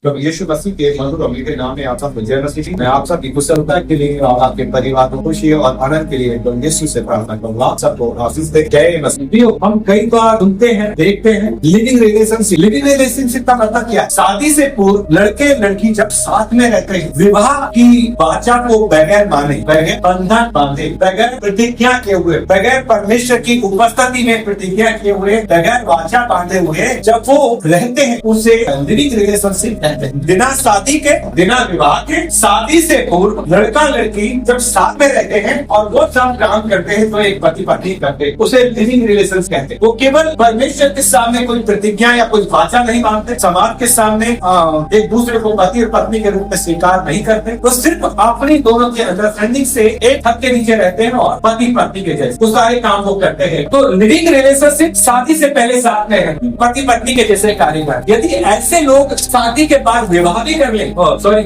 प्रभु यीशु मसीह के मधुर अमीर नाम में आप सब जय मसीह। मैं आप सबकी कुशलता के लिए और आपके परिवार को खुशी और आनंद के लिए प्रभु यीशु से प्रार्थना करूंगा। आप सबको आशीष दे। जय मसीह। हम कई बार सुनते हैं, देखते हैं लिविंग रिलेशनशिप। लिविंग रिलेशनशिप का मतलब क्या है? शादी से पूर्व लड़के लड़की जब साथ में रहते हैं, विवाह की वाचा को बगैर माने, बगैर बंधन बांधे, बगैर प्रतिज्ञा किए हुए, बगैर परमेश्वर की उपस्थिति में प्रतिज्ञा किए हुए, बगैर वाचा बांधे हुए जब वो रहते हैं, उसे लिविंग रिलेशनशिप कहते हैं। बिना शादी के, बिना विवाह के, शादी से पूर्व लड़का लड़की जब साथ में रहते हैं और वो सब काम करते हैं तो एक पति पत्नी करते हैं, उसे लिविंग रिलेशंस कहते हैं। वो केवल परमेश्वर के सामने कोई प्रतिज्ञा या कोई वाचा नहीं मानते, समाज के सामने एक दूसरे को पति और पत्नी के रूप में स्वीकार नहीं करते, वो सिर्फ अपनी दोनों के अंडरस्टैंडिंग से एक छत के नीचे रहते हैं और पति पत्नी के जैसे वो सारे काम वो करते हैं। तो लिविंग रिलेशनशिप शादी से पहले साथ में है, पति पत्नी के जैसे कार्य करते। यदि ऐसे लोग शादी के बाद विवाह भी कर ले,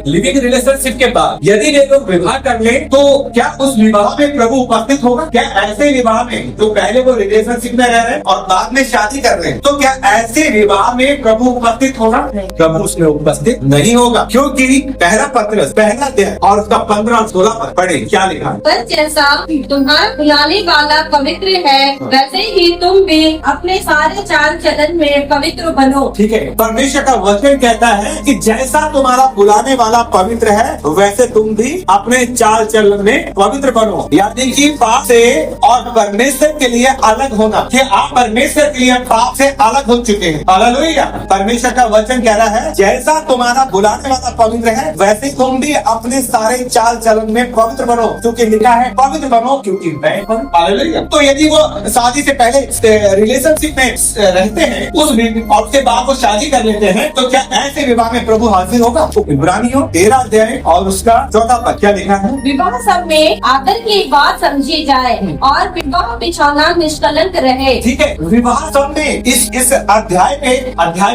लिविंग रिलेशनशिप के बाद यदि वे लोग विवाह कर ले, तो क्या उस विवाह में प्रभु उपस्थित होगा? क्या ऐसे विवाह में जो पहले वो रिलेशनशिप में रह रहे हैं और बाद में शादी कर रहे हैं, तो क्या ऐसे विवाह में प्रभु उपस्थित होगा? प्रभु उसमें उपस्थित नहीं होगा, क्योंकि पहला पत्रस पहला अध्याय और उसका 15-16 पद पढ़े, क्या लिखा? पर जैसा तुम्हारा बुलाने वाला पवित्र है, वैसे ही तुम भी अपने सारे चाल चलन में पवित्र बनो। ठीक है, परमेश्वर का वचन कहता है कि जैसा तुम्हारा बुलाने वाला पवित्र है, वैसे तुम भी अपने चाल चलन में पवित्र बनो। यानी कि पाप से और परमेश्वर के लिए अलग होना, कि आप परमेश्वर के लिए पाप से अलग हो चुके हैं। हालेलुया। परमेश्वर का वचन कह रहा है जैसा तुम्हारा बुलाने वाला पवित्र है, वैसे तुम भी अपने सारे चाल चलन में पवित्र बनो, क्योंकि लिखा है पवित्र बनो क्योंकि मैं पवित्र। हालेलुया। तो यदि वो शादी से पहले रिलेशनशिप में रहते हैं, और उसके बाद वो शादी कर लेते हैं, तो क्या ऐसे विवाह में प्रभु हाजिर होगा? तो इब्रानियों 13 अध्याय और उसका 14 पद क्या लिखा है? विवाह सब में आदर की बात समझी जाए और विवाह बिछौना निष्कलंक रहे। ठीक है, विवाह सब में इस अध्याय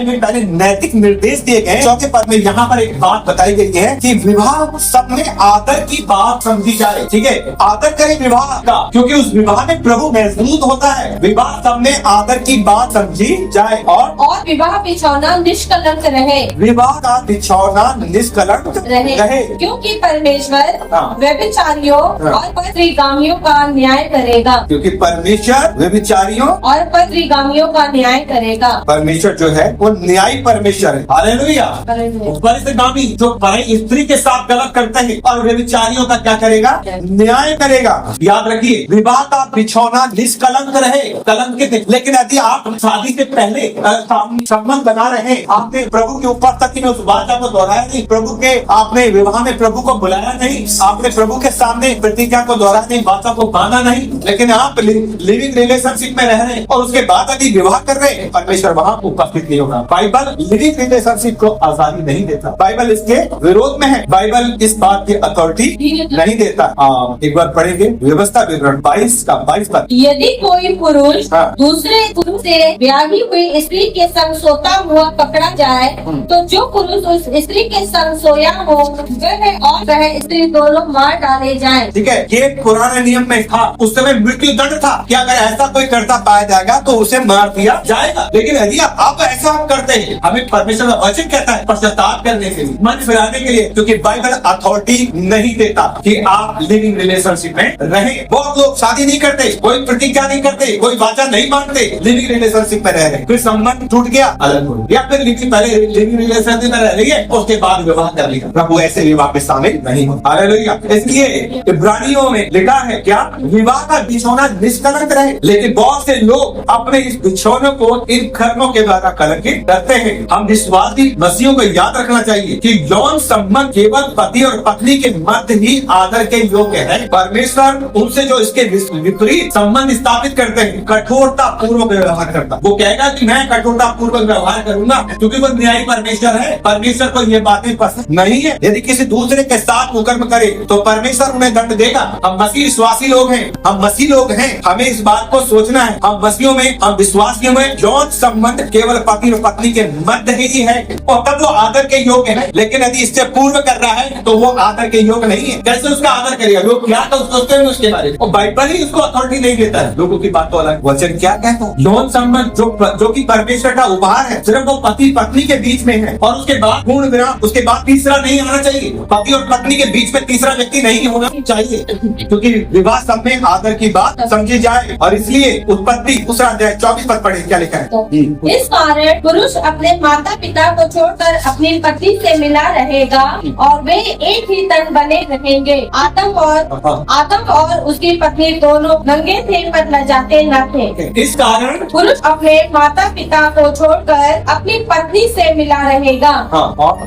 में पहले नैतिक निर्देश दिए गए। चौथे पद में यहाँ पर एक बात बताई गई है कि विवाह सब में आदर की बात समझी जाए। ठीक है, आदर करें विवाह का, क्योंकि उस विवाह में प्रभु महसूस होता है। विवाह सब में आदर की बात समझी जाए और विवाह बिछौना निष्कलंक रहे। विवाह का बिछौना निष्कलंक रहे, क्योंकि परमेश्वर व्यभिचारियों और पत्रिगामियों का न्याय करेगा। क्योंकि परमेश्वर व्यभिचारियों और पत्रिगामियों का न्याय करेगा। परमेश्वर जो है वो न्यायी परमेश्वर है। हालेलुया। पत्रिगामी जो पराई स्त्री के साथ गलत करते हैं और व्यभिचारियों का क्या करेगा? न्याय करेगा। याद रखिए, विवाह का बिछौना निष्कलंक रहे, कलंकित। लेकिन यदि आप शादी से पहले संबंध बना रहे हैं, आपने प्रभु के उपस्थिति में उस वाचा को दोहराया नहीं, प्रभु के आपने विवाह में प्रभु को बुलाया नहीं, आपने प्रभु के सामने प्रतिज्ञा को दोहराया नहीं, वाचा को बांधा नहीं, लेकिन आप लिविंग रिलेशनशिप में रह रहे हैं और उसके बाद यदि विवाह कर रहे हैं, परमेश्वर वहाँ उपस्थित नहीं होगा। बाइबल लिविंग रिलेशनशिप को आजादी नहीं देता, बाइबल इसके विरोध में है। बाइबल इस बात की अथॉरिटी नहीं देता। एक बार पढ़ेंगे व्यवस्था विवरण 22 पद। यदि कोई पुरुष दूसरे पुरुष से ब्याही हुई स्त्री के संग सोता हुआ पकड़ा जाए, तो जो पुरुष उस स्त्री के संग सोया हो, वह और वह स्त्री दोनों मार डाले जाएं। ठीक है, ये पुराने नियम में था। उस समय मृत्यु दंड था कि अगर ऐसा कोई करता पाया जाएगा तो उसे मार दिया जाएगा। लेकिन यदि आप ऐसा करते हैं, हमें परमेश्वर का वचन कहता है पश्चाताप करने के लिए, मन फिराने के लिए, क्योंकि बाइबल अथॉरिटी नहीं देता कि आप लिविंग रिलेशनशिप में रहें। बहुत लोग शादी नहीं करते, कोई प्रतिज्ञा नहीं करते, कोई वाचा नहीं मानते, लिविंग रिलेशनशिप में रह रहे, फिर संबंध टूट गया, अलग हो, या फिर पहले लिविंग रिलेशनशिप में रह रही है, उसके बाद विवाह कर लिया। प्रभु ऐसे विवाह में शामिल नहीं हो। हालेलुया। इसलिए इब्रानियों में लिखा है क्या? विवाह का बिछौना निष्कलंक रहे। लेकिन बहुत से लोग अपने इस बिछौनों को इन कर्मों के द्वारा कलंकित करते हैं। हम विश्वासी मसीहों को याद रखना चाहिए कि यौन संबंध केवल पति और पत्नी के मध्य ही आदर के योग्य है। परमेश्वर उनसे जो इसके विपरीत संबंध स्थापित करते हैं, कठोरता पूर्वक व्यवहार करता। वो कहेगा कि मैं कठोरता पूर्वक व्यवहार करूंगा, क्योंकि वो न्यायी परमेश्वर है। परमेश्वर को ये बातें पसंद नहीं है। यदि किसी दूसरे के साथ कुकर्म करे तो परमेश्वर उन्हें दंड देगा। हम मसीह विश्वासी लोग हैं, हम मसीह लोग हैं, हमें इस बात को सोचना है। हम मसीहों में, हम विश्वासियों में यौन संबंध केवल पति और पत्नी के मध्य ही है, और तब वो आदर के योग्य है। लेकिन यदि इससे पूर्व कर रहा है तो वो आदर के योग्य नहीं है। कैसे उसका आदर करेगा? लोग क्या सोचते हैं उसके बारे में, और बाइबल ही उसको अथॉरिटी नहीं देता है। लोगों की बात तो अलग। वचन क्या कहता है? यौन संबंध जो कि परमेश्वर का उपहार है, सिर्फ वो पति पत्नी के बीच में है, और और उसके बाद पूर्ण विराम, उसके बाद तीसरा नहीं आना चाहिए। पति और पत्नी के बीच में तीसरा व्यक्ति नहीं होना चाहिए, क्योंकि विवाह सब में आदर की बात समझी जाए। और इसलिए उत्पत्ति दूसरा अध्याय 24 पद पढ़े, क्या लिखा है? तो इस कारण पुरुष अपने माता पिता को छोड़कर अपनी पत्नी से मिला रहेगा और वे एक ही तन बने रहेंगे। आदम और उसकी पत्नी दोनों नंगे थे पर लजाते न थे। इस कारण पुरुष अपने माता पिता को छोड़कर अपनी पत्नी से मिला रहेगा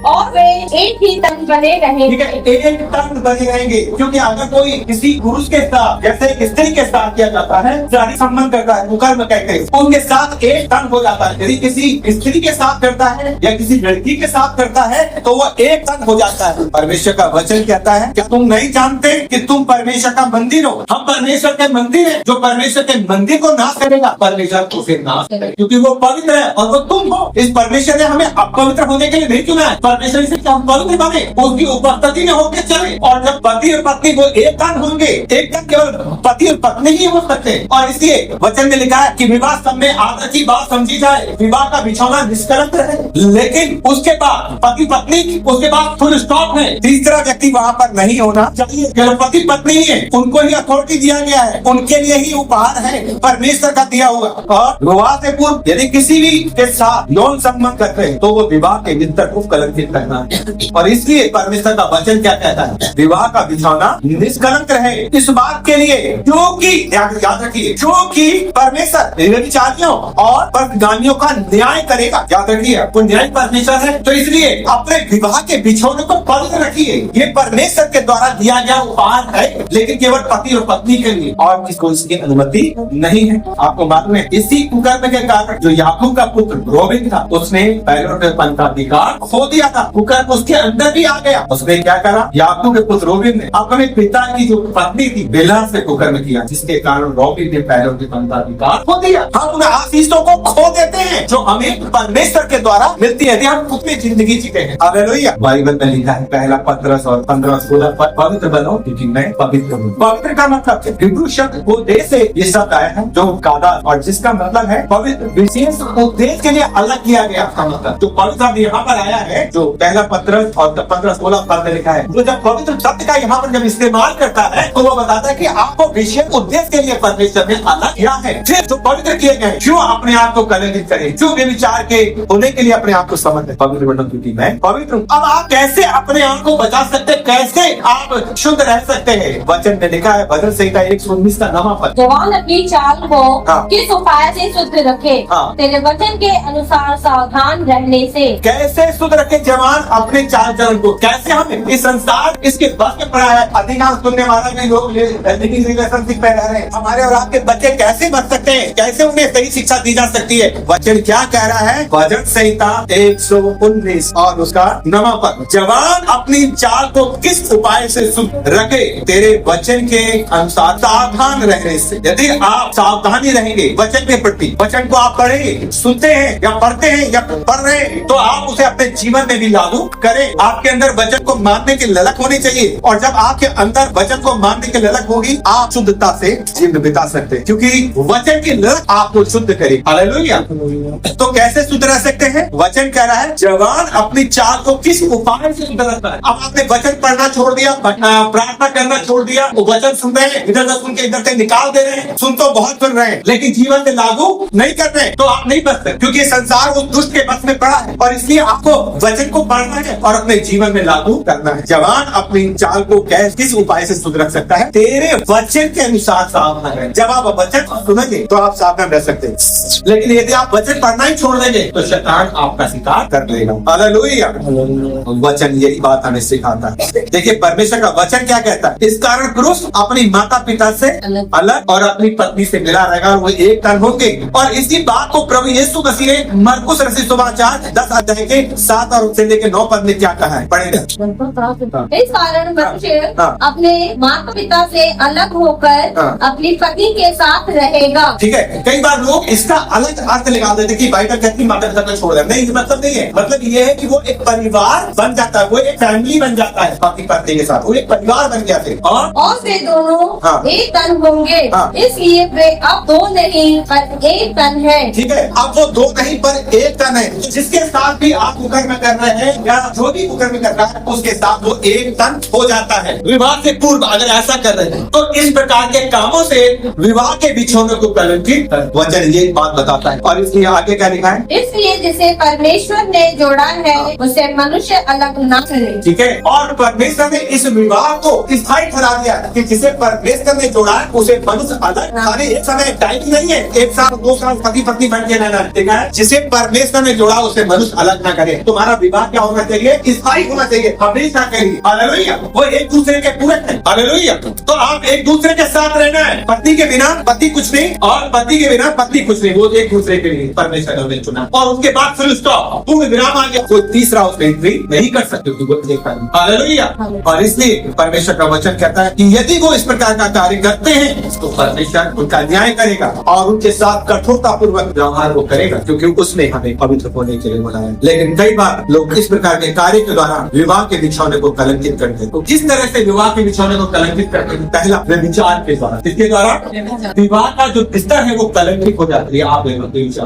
और वे एक ही तन बने ठीक है, रहेंगे। एक तन बने रहेंगे। क्योंकि अगर कोई किसी पुरुष के साथ जैसे एक स्त्री के साथ किया जाता है, शारीरिक संबंध करता है, मुकर्म कहते हैं, उनके साथ एक तन हो जाता है। यदि किसी स्त्री के साथ करता है या किसी लड़की के साथ करता है तो वो एक तन हो जाता है। परमेश्वर का वचन कहता है, क्या तुम नहीं जानते कि तुम परमेश्वर का मंदिर हो? हम परमेश्वर के मंदिर है। जो परमेश्वर के मंदिर को नाश करेगा, परमेश्वर को फिर नाश करेगा, क्योंकि वो पवित्र है और वो तुम हो। इस परमेश्वर ने हमें अपवित्र होने के लिए नहीं चुना है। परमेश्वर से हम पवित्र बने, उसकी उपस्थिति में होकर चले। और जब पति और पत्नी वो एक तन होंगे, एक तन केवल पति और पत्नी ही हो सकते। और इसलिए वचन में लिखा है कि विवाह सब में आदर की बात समझी जाए, विवाह का बिछौना निष्कलंक रहे। लेकिन उसके बाद पति पत्नी, उसके बाद फुल स्टॉप है। तीसरा व्यक्ति वहाँ पर नहीं होना चाहिए। केवल पति पत्नी ही है, उनको ही अथॉरिटी दिया गया है, उनके लिए ही उपहार है परमेश्वर का दिया हुआ। और विवाह से पूर्व यदि किसी भी के साथ यौन संबंध करते हैं तो वो विवाह के बिस्तर को कलंकित करना है। और इसलिए परमेश्वर का वचन क्या कहता है? विवाह का बिछौना निष्कलंक रहे। इस बात के लिए क्योंकि याद रखिए, क्योंकि परमेश्वर व्यभिचारियों और परगामियों का न्याय करेगा। याद रखिए, वो न्याय परमेश्वर है। तो इसलिए अपने विवाह के बिछौने को पवित्र रखिए। ये परमेश्वर के द्वारा दिया गया उपहार है, लेकिन केवल पति और पत्नी के लिए, और किसको इसकी अनुमति नहीं है। आपको मालूम है, इसी कुकर्म के कारण जो याकूब का पुत्र रोबिन था, उसने पहलों का अधिकार खो दिया था। कुकर्म उसके अंदर भी आ गया। उसने क्या करा? याकूब के पुत्र रोबिन ने अपने पिता की जो पत्नी थी बिलहा से कुकर्म किया, जिसके कारण रोबिन ने पहलों का अधिकार खो दिया। हम उन आशीषों को खो देते हैं जो हमें परमेश्वर के द्वारा मिलती है, यदि हम उसमें जिंदगी जीते हैं। हालेलुया। बाइबल में लिखा है, पहला 15 और 15-16 पर, पवित्र बनो क्योंकि मैं पवित्र हूँ। पवित्र का मतलब है, हिब्रू शब्द उद्देश्य से ये शब्द आया है जो कादा, और जिसका मतलब है पवित्र, विशेष उद्देश्य के लिए अलग किया गया था। मतलब जो पवित्र यहाँ पर आया है, जो पहला 15 और 15-16 पद में लिखा है, वो जब पवित्र शब्द का यहाँ पर जब इस्तेमाल करता है तो वो बताता है कि आपको विशेष उद्देश्य के लिए परमेश्वर ने अलग किया है। फिर जो पवित्र किए गए, क्यों अपने आप को कलंकित करें, क्यों व्यभिचार के होने के लिए अपने आप को समझ पवित्र बनने क्योंकि मैं पवित्र हूँ। अब आप कैसे अपने आप को बचा सकते, कैसे आप शुद्ध रह सकते हैं? वचन में लिखा है, भजन संहिता 119 का 9वां पद, जवान अपनी चाल को किस उपाय से शुद्ध रखे? तेरे वचन के अनुसार सावधान रहने से। कैसे शुद्ध रखे जवान अपने चाल चलन को? कैसे? हमें इस संसार इसके बस में पड़ा है। अधिकांश सुनने वाला भी लोग रिलेशनशिप पे रह रहे हैं। हमारे और आपके बच्चे कैसे बच सकते हैं? कैसे उन्हें सही शिक्षा दी जा सकती है? वचन क्या कह रहा है? भजन संहिता 119 और उसका 9वां पद, जवान अपनी चाल को किस उपाय से शुद्ध रखे? तेरे वचन के अनुसार सावधान रहने से। यदि आप सावधानी रहेंगे वचन के प्रति, वचन को आप पढ़े, सुनते हैं या पढ़ते हैं या पढ़ रहे हैं, तो आप उसे अपने जीवन में भी लागू करें। आपके अंदर वचन को मानने की ललक होनी चाहिए, और जब आपके अंदर वचन को मानने की ललक होगी, आप शुद्धता से जीवन बिता सकते हैं, क्योंकि वचन की ललक आपको शुद्ध करे। हालेलुया। तो कैसे शुद्ध रह सकते हैं? वचन कह रहा है, जवान अपनी चाल को किस उपाय से शुद्ध रखता है। अब आपने वचन पढ़ना छोड़ दिया, प्रार्थना करना छोड़ दिया, वो वचन सुन रहे हैं, इधर से सुन के इधर से निकाल दे रहे हैं, सुन तो बहुत सुन रहे हैं, लेकिन जीवन में लागू नहीं कर रहे, तो आप नहीं बच सकते, क्योंकि संसार उस दुष्ट के बस में पड़ा है। और इसलिए आपको वचन को पढ़ना है और अपने जीवन में लागू करना है। जवान अपनी चाल को किस उपाय से शुद्ध रख सकता है? तेरे वचन के अनुसार सावधान रहे। जब आप वचन सुनेंगे तो आप सावधान रह सकते हैं, लेकिन यदि आप वचन पढ़ना ही छोड़ देंगे तो शैतान आपका शिकार कर लेगा। हालेलुया। वचन यही बात हमें सिखाता है। देखिए परमेश्वर का वचन क्या कहता है? इस कारण पुरुष अपनी माता पिता से अलग और अपनी पत्नी से मिला रहेगा और वो एक तन होंगे। और इसी बात को प्रभु यीशु मसीह ने मरकुस रचित सुसमाचार 10 अध्याय के 7 और उससे लेकर 9 पद में क्या कहा है? पढ़ेगा। इस कारण मनुष्य अपने माता पिता से अलग होकर अपनी पत्नी के साथ रहेगा। ठीक है, कई बार लोग इसका अलग अर्थ लगा देते कि बाइबल कहती माता पिता को छोड़ देना। नहीं, मतलब नहीं है। मतलब ये है कि वो एक परिवार बन जाता है, वो एक फैमिली बन जाता है पति पत्नी के साथ, वो एक परिवार बन गया थे। और वे दोनों एक तन होंगे, इसलिए वे अब दो नहीं पर एक तन है। ठीक है, अब वो दो नहीं पर एक तन है। जिसके साथ भी आप कुकर्म कर रहे हैं या जो भी कुकर्म कर रहा है उसके साथ वो एक तन हो जाता है। विवाह से पूर्व अगर ऐसा कर रहे हैं तो इस प्रकार के कामों से विवाह के बिछोने को कलंकित वचन ये बात बताता है। और इसलिए आगे क्या लिखा है? इसलिए जिसे परमेश्वर ने जोड़ा है उसे मनुष्य अलग ना करे। ठीक है, और परमेश्वर ने इस विवाह को स्थायी ठहरा दिया कि जिसे परमेश्वर ने जोड़ा है उसे मनुष्य अलग, खाली एक समय टाइम नहीं है, एक साल 2 साल पति पत्नी बन के रहना, ठीक है। जिसे परमेश्वर ने जोड़ा उसे मनुष्य अलग ना करे। तुम्हारा विवाह क्या होना चाहिए? स्थायी होना चाहिए, हमेशा के लिए। हालेलुया। वो एक दूसरे के पूरक है। हालेलुया। तो आप एक दूसरे के साथ रहना है। पति के बिना पति कुछ नहीं और पति के बिना पत्नी कुछ नहीं, वो एक दूसरे के लिए परमेश्वर ने चुना। और उसके बाद फिर स्टॉप, पूर्ण विराम आ गया, कोई तीसरा उसमें एंट्री नहीं कर सकते। हालेलुया। और इसलिए परमेश्वर का वचन कहता है कि यदि वो इस प्रकार का कार्य करते हैं तो परमेश्वर उनका न्याय करेगा और उनके साथ कठोरता पूर्वक व्यवहार वो करेगा, क्योंकि उसने हमें पवित्र होने के लिए बुलाया। लेकिन कई बार लोग इस प्रकार के कार्य के द्वारा विवाह के बिछौने को कलंकित करते हैं। तो किस तरह से विवाह के बिछौने को कलंकित करते हैं? पहला व्यभिचार के द्वारा। इसके द्वारा विवाह का जो स्तर है वो कलंकित हो जाती है। आप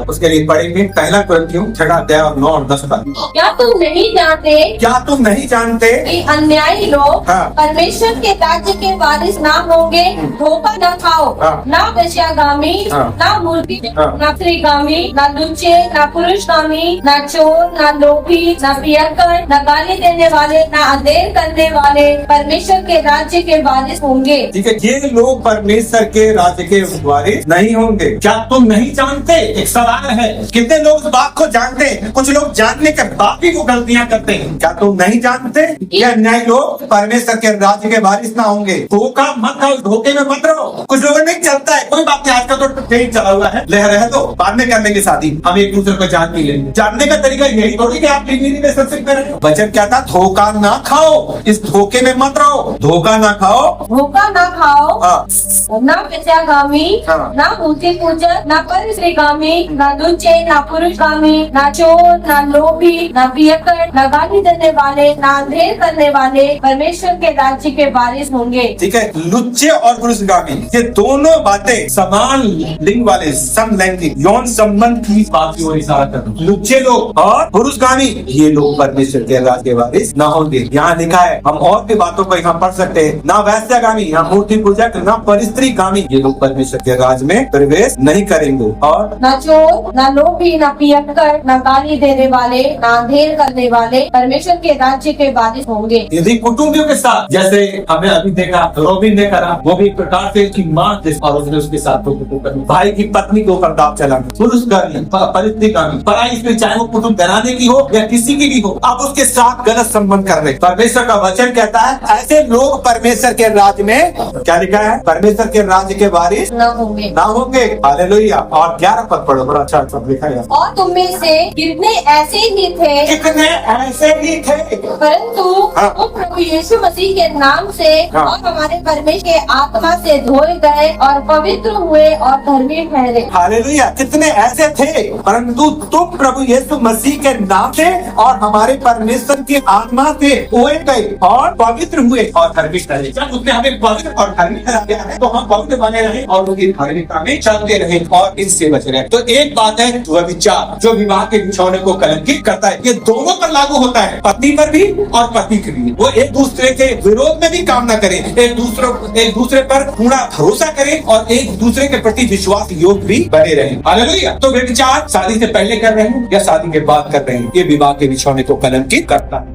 उसके लिए पढ़ेंगे पहला कुरिन्थियों 6 अध्याय 9 और 10 पद। क्या तुम नहीं जानते? क्या तुम नहीं जानते कि अन्यायी लोग हाँ। परमेश्वर के राज्य के वारिस ना होंगे? धोखा न खाओ, हाँ। ना वेश्यागामी, हाँ। ना मूर्ति, हाँ। ना स्त्रीगामी, ना लुच्चे, ना पुरुषगामी, ना चोर, ना लोभी, ना पियक्कड़, ना गाली देने वाले, ना अधेर करने वाले परमेश्वर के राज्य के वारिस होंगे। ठीक है, ये लोग परमेश्वर के राज्य के वारिस नहीं होंगे। क्या तुम नहीं जानते? एक सवाल है। कितने लोग इस बात को जानते हैं? कुछ लोग जानने के बाद भी वो गलतियां करते हैं। क्या तुम नहीं जानते कि अन्यायी लोग परमेश्वर के राज्य के वारिस ना होंगे? धोखा मत खाओ, धोखे में मत रहो। कुछ लोगों नहीं चलता है, कोई बात नहीं, आजकल तो ट्रेन चला हुआ है, रह दो, बाद में कर लेंगे शादी, हम एक दूसरे को जान नहीं लेंगे। जानने का तरीका यही थोड़ी कि आप रिलेशनशिप कर रहे हो। वचन क्या था? धोखा ना खाओ, इस धोखे में मत रहो। धोखा ना खाओ, धोखा ना खाओ, हाँ। ना वेश्यागामी, हाँ। ना मूर्ति पूजक, ना परस्त्रीगामी, ना लुच्चे, ना पुरुषगामी, ना चोर, ना लोभी, ना पियक्कड़, ना गाली देने वाले, ना अंधेर करने वाले परमेश्वर के राज्य के वारिस होंगे। ठीक है, लुच्चे और पुरुषगामी ये दोनों बातें समान लिंग वाले समलैंगिक यौन संबंध की बात की ओर इशारा कर रही हैं। लुच्चे लोग और पुरुषगामी ये लोग परमेश्वर के राज्य के वारिस ना होंगे। यहाँ लिखा है, हम और भी बातों को यहाँ पढ़ सकते हैं, ना वैश्यागामी, ना मूर्ति पूजक, ना परस्त्रीगामी ये लोग परमेश्वर के राज्य में प्रवेश नहीं करेंगे। और ना चोर, ना लोभी, ना पियक्कड़, ना गाली देने वाले, ना अंधेर करने वाले परमेश्वर के राज्य के वारिस होंगे। यदि कुटुंबियों के साथ, जैसे हमने अभी देखा रोबिन ने करा, वो भी एक प्रकार से उसकी माँ और उसने उसके साथ भाई की पत्नी के ऊपर दाव चला, पुरुषगामी, परिस्त्रीगामी, पराई इसमें चाहे वो कुटुंब घराने की हो या किसी की भी हो, आप उसके साथ गलत संबंध कर रहे। परमेश्वर का वचन कहता है ऐसे लोग परमेश्वर के राज्य में, क्या लिखा है? परमेश्वर के राज्य के वारिस न होंगे, ना होंगे। हालेलुया। और 11 पद पढ़ो, बड़ा अच्छा पद लिखा है। और तुम में से कितने ऐसे ही थे, कितने ऐसे ही थे, परंतु हाँ। वो प्रभु यीशु मसीह के नाम से हाँ। और हमारे परमेश्वर के आत्मा से धोए गए और पवित्र हुए और धर्मी ठहरे। हालेलुया। कितने ऐसे थे, परंतु तुम प्रभु यीशु मसीह के नाम से और हमारे परमेश्वर की आत्मा से धोए गए और पवित्र हुए और धर्मी ठहरे। जब उसने हमें पवित्र और धर्मी ठहरा दिया है तो हम पवित्र बने रहे और उनकी धार्मिकता में चलते रहे और इससे बचे रहे। तो एक बात है व्यभिचार, जो विवाह के बिछौने को कलंकित करता है, ये दोनों पर लागू होता है, पत्नी पर भी और पति के भी। वो एक दूसरे के विरोध में भी काम न करें, एक दूसरे पर पूरा भरोसा करें और एक दूसरे के प्रति विश्वास योग्य भी बने रहें। हालेलुया। तो व्यभिचार शादी से पहले कर रहे हैं या शादी के बाद कर रहे हैं, ये विवाह के बिछौने को कलंकित करता है।